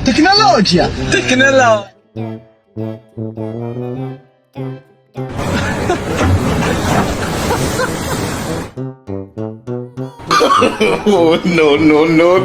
Tecnologia! Tecnologia! Oh, no, no, no,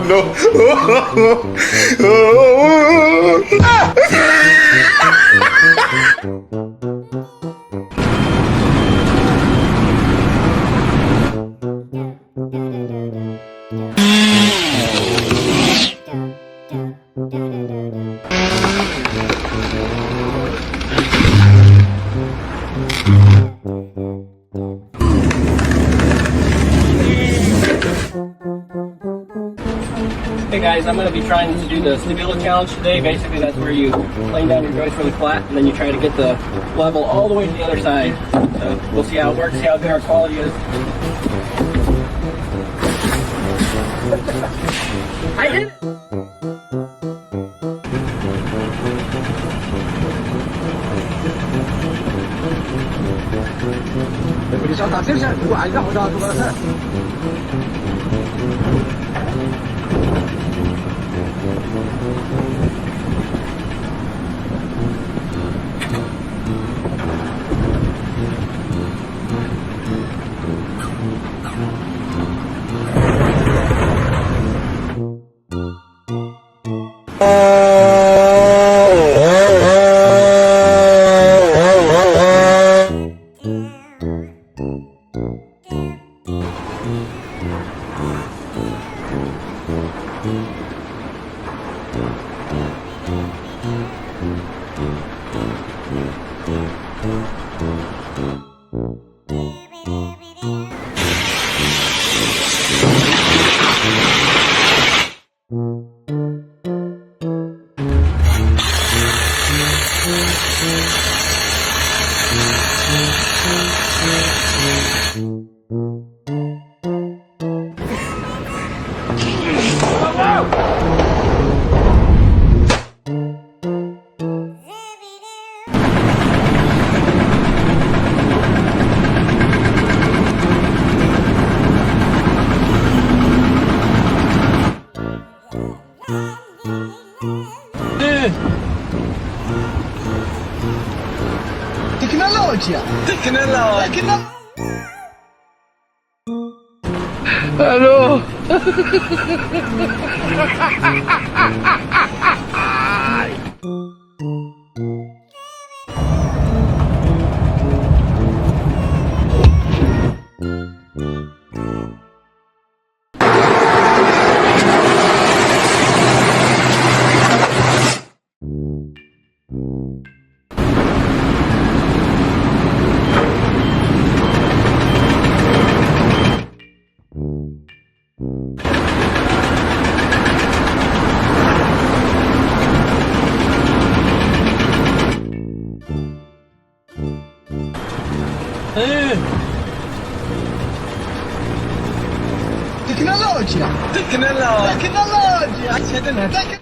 Hey guys, I'm going to be trying to do the stabilo challenge today. Basically, that's where you lay down your joist really flat, and then you try to get the level all the way to the other side. So we'll see how it works, see how good our quality is. I did it!你上大车上，我按绕着做个事。Tecnologia! Tecnologia! Allô? Tecnologia! Tecnologia! Tecnologia!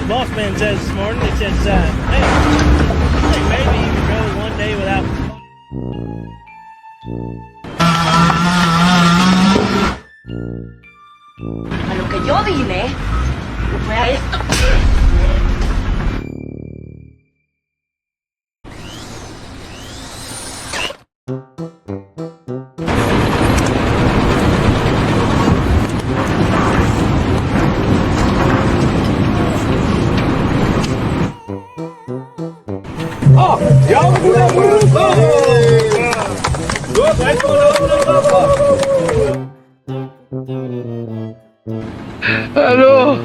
Boss man says this morning, he says, hey, I think maybe you could go one day without. A lo que yo vine fue a esto. Hello!